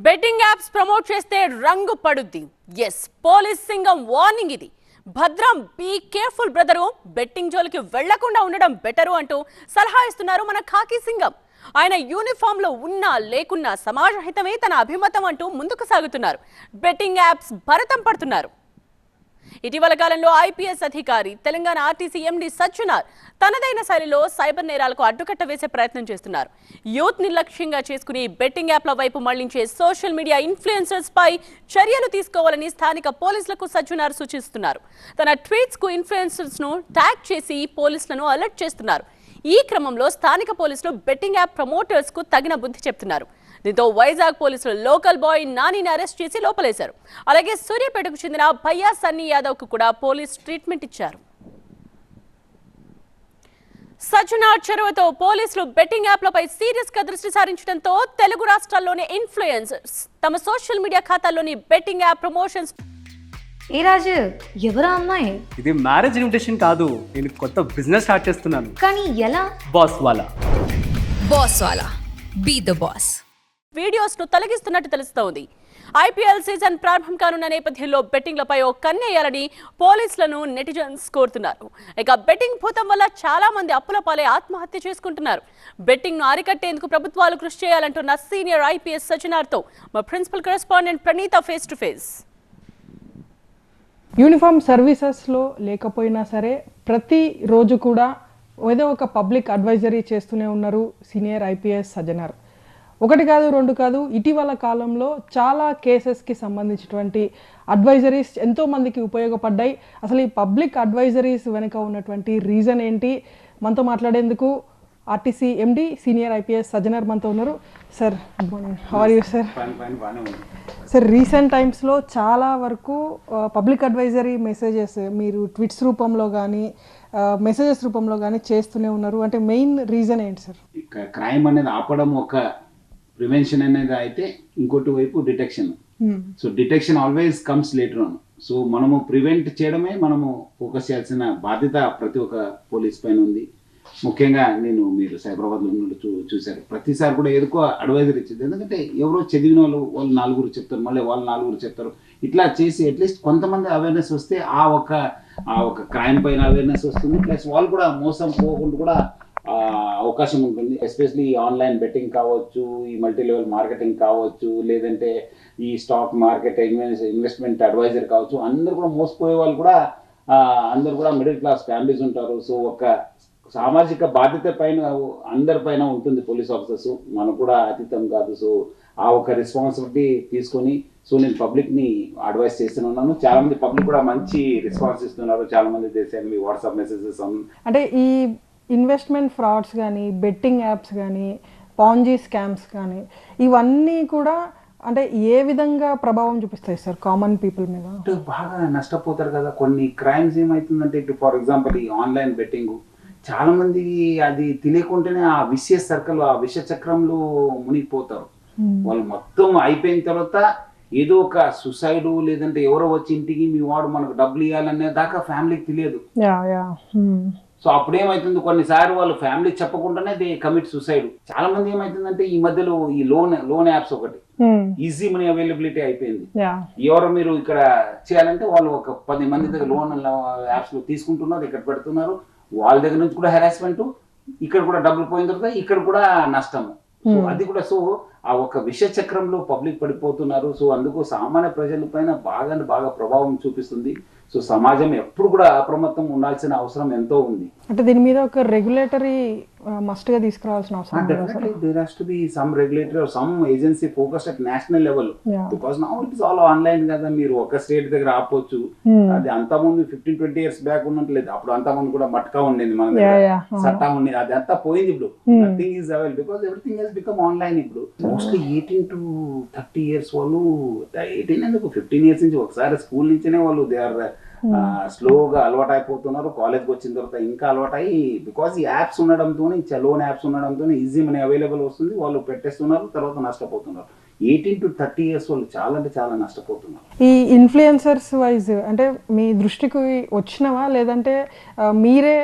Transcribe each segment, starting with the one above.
Betting apps promote చేస్తే రంగు పడుద్ది. ఎస్, పోలీస్ సింగం వార్నింగ్ ఇది. భద్రం, బీ కేర్ఫుల్ బ్రదరు, బెట్టింగ్ జోలికి వెళ్లకుండా ఉండడం బెటరు అంటూ సలహా ఇస్తున్నారు మన ఖాకీ సింగం. ఆయన యూనిఫామ్ లో ఉన్నా లేకున్నా సమాజ హితమే తన అభిమతం అంటూ ముందుకు సాగుతున్నారు. బెట్టింగ్ యాప్స్ భరతం పడుతున్నారు. ఇటీవల కాలంలో ఐపీఎస్ అధికారి తెలంగాణ ఆర్టీసీ ఎండీ సజ్జనార్ తనదైన శైలిలో సైబర్ నేరాలకు అడ్డుకట్ట వేసే ప్రయత్నం చేస్తున్నారు. యూత్ నిర్లక్ష్యంగా చేసుకుని బెట్టింగ్ యాప్ల వైపు మళ్లించే సోషల్ మీడియా ఇన్ఫ్లుయెన్సర్స్ పై చర్యలు తీసుకోవాలని స్థానిక పోలీసులకు సజ్జనార్ సూచిస్తున్నారు. తన ట్వీట్స్ కు ఇన్ఫ్లుయెన్సర్స్ ను ట్యాగ్ చేసి పోలీసులను అలర్ట్ చేస్తున్నారు. ఈ క్రమంలో స్థానిక పోలీసులు బెట్టింగ్ యాప్ ప్రమోటర్స్ కు తగిన బుద్ధి చెప్తున్నారు. దీంతో వైజాగ్ పోలీసులు లోకల్ బాయ్ నానిని అరెస్ట్ చేసి లోపలేశారు. అలాగే సూర్యాపేటకు చెందిన భయ్యా సన్నీ యాదవ్ కు కూడా పోలీస్ ట్రీట్మెంట్ ఇచ్చారు. సజ్జనార్ చొరవతో పోలీసులు బెట్టింగ్ యాప్లపై సీరియస్ గా దృష్టి సారించడంతో తెలుగు రాష్ట్రాల్లోని ఇన్ఫ్లుయెన్సర్స్ తమ సోషల్ మీడియా ఖాతాల్లోని బెట్టింగ్ యాప్ ప్రమోషన్స్. ఏ రాజు, ఎవరా అమ్మాయి? ఇది మ్యారేజ్ ఇన్విటేషన్ కాదు, నేను కొత్త బిజినెస్ స్టార్ట్ చేస్తున్నాను. కానీ ఎలా? బాస్ వాలా బీ ద బాస్. వీడియోస్ ను తొలగిస్తున్నట్టు తెలుస్తోంది. ఐపీఎల్ సీజన్ ప్రారంభం కానున్న నేపథ్యంలో బెట్టింగ్లపై ఓ కన్నేయాలని పోలీసులను నెటిజన్స్ కోరుతున్నారు. ఇక బెట్టింగ్ భూతం వల్ల చాలా మంది అప్పుల పాలై ఆత్మహత్య చేసుకుంటున్నారు. బెట్టింగ్ ను అరికట్టేందుకు ప్రభుత్వాలు కృషి చేయాలంటున్న సీనియర్ ఐపీఎస్ సజ్జనార్తో మా principal correspondent Praneetha face to face. Uniform సర్వీసెస్లో లేకపోయినా సరే ప్రతిరోజు కూడా ఏదో ఒక పబ్లిక్ అడ్వైజరీ చేస్తూనే ఉన్నారు సీనియర్ ఐపీఎస్ సజ్జనార్. ఒకటి కాదు, రెండు కాదు, ఇటీవల కాలంలో చాలా కేసెస్కి సంబంధించినటువంటి అడ్వైజరీస్ ఎంతోమందికి ఉపయోగపడ్డాయి. అసలు ఈ పబ్లిక్ అడ్వైజరీస్ వెనుక ఉన్నటువంటి రీజన్ ఏంటి? మనతో మాట్లాడేందుకు RTC MD senior IPS Sajjanar మనతో ఉన్నారు. Sir, good morning. How are you sir? Sir, recent టైమ్స్లో చాలా వరకు పబ్లిక్ అడ్వైజరీ మెసేజెస్ మీరు ట్వీట్స్ రూపంలో కానీ మెసేజెస్ రూపంలో కానీ చేస్తూనే ఉన్నారు. అంటే మెయిన్ రీజన్ ఏంటి సార్? క్రైమ్ అనేది ఆపడం ఒక ప్రివెన్షన్ అనేది అయితే, ఇంకోటి వైపు detection. So detection always comes later on. So మనము ప్రివెంట్ చేయడమే మనము ఫోకస్ చేయాల్సిన బాధ్యత ప్రతి ఒక్క పోలీస్ పైన ఉంది. ముఖ్యంగా మీరు సైబరాబాద్లో ఉన్నట్టు చూశారు, ప్రతిసారి కూడా ఏదో అడ్వైజర్ ఇచ్చింది. ఎందుకంటే ఎవరో చదివిన వాళ్ళు నలుగురు చెప్తారు, మళ్ళీ వాళ్ళు నలుగురు చెప్తారు. ఇట్లా చేసి అట్లీస్ట్ కొంతమంది అవేర్నెస్ వస్తే ఆ ఒక క్రైమ్ పైన అవేర్నెస్ వస్తుంది. ప్లస్ వాళ్ళు కూడా మోసం పోకుండా కూడా అవకాశం ఉంటుంది. ఎస్పెషలీ ఈ ఆన్లైన్ బెట్టింగ్ కావచ్చు, ఈ మల్టీ లెవెల్ మార్కెటింగ్ కావచ్చు, లేదంటే ఈ స్టాక్ మార్కెట్ ఇన్వెస్ట్మెంట్ అడ్వైజర్ కావచ్చు, అందరు కూడా మోసపోయే వాళ్ళు కూడా అందరు కూడా మిడిల్ క్లాస్ ఫ్యామిలీస్ ఉంటారు. సో ఒక సామాజిక బాధ్యత పైన అందరి పైన ఉంటుంది పోలీస్ ఆఫీసర్స్, మనకు కూడా అతీతం కాదు. సో ఆ ఒక రెస్పాన్సిబిలిటీ తీసుకొని నేను పబ్లిక్ని అడ్వైస్ చేస్తున్నాను. చాలా మంది పబ్లిక్ కూడా మంచి రెస్పాన్స్ ఇస్తున్నారు. చాలా మంది చేశారు మీ వాట్సాప్ మెసేజెస్. అంటే ఈ ఇన్వెస్ట్మెంట్ ఫ్రాడ్స్ కానీ, బెట్టింగ్ యాప్స్ కానీ, పాంజీ స్కామ్స్ కానీ, ఇవన్నీ కూడా అంటే ఏ విధంగా ప్రభావం చూపిస్తాయి సార్ కామన్ పీపుల్ మీద? బాగా నష్టపోతారు కదా. కొన్ని క్రైమ్స్ ఏమవుతుందంటే, ఇప్పుడు ఫర్ ఎగ్జాంపుల్ ఈ ఆన్లైన్ బెట్టింగ్, చాలా మంది అది తెలియకుండానే ఆ విషయ సర్కిల్, ఆ విష చక్రంలో మునిగిపోతారు. వాళ్ళు మొత్తం అయిపోయిన తర్వాత ఏదో ఒక సుసైడ్, లేదంటే ఎవరో వచ్చి ఇంటికి మీ వాడు మనకు డబ్బులు ఇవ్వాలనే దాకా ఫ్యామిలీకి తెలియదు. సో అప్పుడు ఏమైతుంది, కొన్నిసార్లు వాళ్ళు ఫ్యామిలీ చెప్పకుండానే దే కమిట్ సుసైడ్. చాలా మంది ఏమైతుందంటే ఈ మధ్యలో ఈ లోన్ యాప్స్ ఒకటి ఈజీ మనీ అవైలబిలిటీ అయిపోయింది. ఎవరు మీరు ఇక్కడ చేయాలంటే వాళ్ళు ఒక 10 మంది దగ్గర లోన్ యాప్స్ లో తీసుకుంటున్నారు, ఇక్కడ పెడుతున్నారు. వాళ్ళ దగ్గర నుంచి కూడా హెరాస్మెంట్, ఇక్కడ కూడా డబ్బులు పోయిన తర్వాత ఇక్కడ కూడా నష్టము. సో అది కూడా ఆ ఒక విష చక్రంలో పబ్లిక్ పడిపోతున్నారు. సో అందుకు సామాన్య ప్రజల పైన బాగా ప్రభావం చూపిస్తుంది. సో సమాజం ఎప్పుడు కూడా అప్రమత్తం ఉండాల్సిన అవసరం ఎంతో ఉంది. అంటే దీని మీద ఒక రెగ్యులేటరీ మస్ట్ గా తీసుకురావాల్సిన అవసరం. Definitely there has to be some regulatory or some agency focused at national level. Because now it is all online కదా. మీరు ఒక స్టేట్ దగ్గర ఆపొచ్చు. అది అంతకుముందు 15-20 years బ్యాక్ ఉన్నట్లేదు. అప్పుడు అంతకుముందు కూడా మట్కా ఉండేది, మన దగ్గర సట్టా ఉండేది. అది అంతా పోయింది. ఇప్పుడు nothing is available because everything has become online. ఇప్పుడు మోస్ట్లీ 18 to 30 years వాళ్ళు, 18 ఎందుకు 15 years నుంచి ఒకసారి స్కూల్ నుంచేనే వాళ్ళు దే ఆర్ స్లోగా అలవాటు అయిపోతున్నారు. కాలేజ్కి వచ్చిన తర్వాత ఇంకా అలవాటు అయ్యి, బికాస్ ఈ యాప్స్ ఉండడంతో, లోన్ యాప్స్ ఉండడంతో ఈజీ మనీ అవైలబుల్ వస్తుంది, వాళ్ళు పెట్టేస్తున్నారు, తర్వాత నష్టపోతున్నారు. 18 to 30 ఇయర్స్ వాళ్ళు చాలా అంటే చాలా నష్టపోతున్నారు. ఈ ఇన్ఫ్లుయెన్సర్స్ వైజ్ అంటే మీ దృష్టికి వచ్చినవా లేదంటే మీరే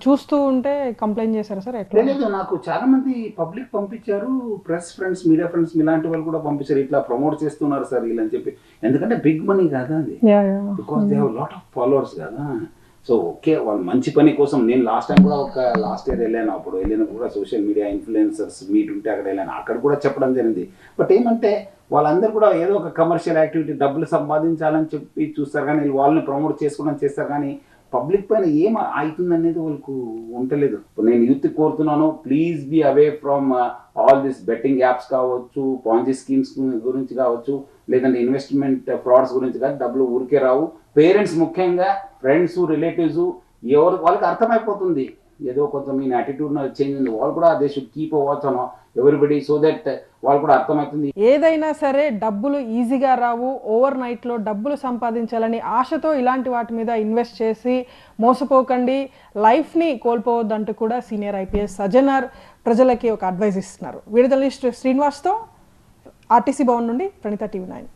చూస్తూ ఉంటే కంప్లైంట్ చేశారా సార్? ఎట్లా? లేదు, నాకు చాలా మంది పబ్లిక్ పంపించారు, ప్రెస్ ఫ్రెండ్స్, మీడియా ఫ్రెండ్స్ ఇలాంటి వాళ్ళు కూడా పంపించారు, ఇట్లా ప్రమోట్ చేస్తున్నారు సార్ వీళ్ళని చెప్పి. ఎందుకంటే బిగ్ మనీ కదా అది, because they have lot of followers కదా. సో ఓకే, వాళ్ళు మంచి పని కోసం, నేను లాస్ట్ టైం కూడా లాస్ట్ ఇయర్ వెళ్ళాను, అప్పుడు వెళ్ళినప్పుడు కూడా సోషల్ మీడియా ఇన్ఫ్లుయెన్సర్స్ మీట్ ఉంటే అక్కడ వెళ్ళాను, అక్కడ కూడా చెప్పడం జరిగింది. బట్ ఏమంటే వాళ్ళందరూ కూడా ఏదో ఒక కమర్షియల్ యాక్టివిటీ, డబ్బులు సంపాదించాలని చెప్పి చూస్తారు కానీ వాళ్ళని ప్రమోట్ చేసుకోవడం చేస్తారు కానీ పబ్లిక్ పైన ఏం అవుతుంది అనేది వాళ్ళకు ఉండలేదు. నేను యూత్ కోరుతున్నాను, please be away from all this betting apps కావచ్చు, పాంజీ స్కీమ్స్ గురించి కావచ్చు, లేదంటే ఇన్వెస్ట్మెంట్ ఫ్రాడ్స్ గురించి కానీ డబ్బులు ఊరికే రావు. పేరెంట్స్ ముఖ్యంగా, ఫ్రెండ్స్, రిలేటివ్స్ ఎవరు వాళ్ళకి అర్థమైపోతుంది ఏదో కొంచెం మీ యాటిట్యూడ్ చేంజ్ ఉంది, వాళ్ళు కూడా they should keep a watch on everybody, so that వాళ్ళు కూడా అర్థమవుతుంది. ఏదైనా సరే డబ్బులు ఈజీగా రావు, ఓవర్ నైట్లో డబ్బులు సంపాదించాలని ఆశతో ఇలాంటి వాటి మీద ఇన్వెస్ట్ చేసి మోసపోకండి, లైఫ్ని కోల్పోవద్దంటూ కూడా సీనియర్ ఐపీఎస్ సజ్జనార్ ప్రజలకి ఒక అడ్వైస్ ఇస్తున్నారు. వీడియో జర్నలిస్ట్ శ్రీనివాస్తో ఆర్టీసీ భవన్ నుండి ప్రణీత, TV9.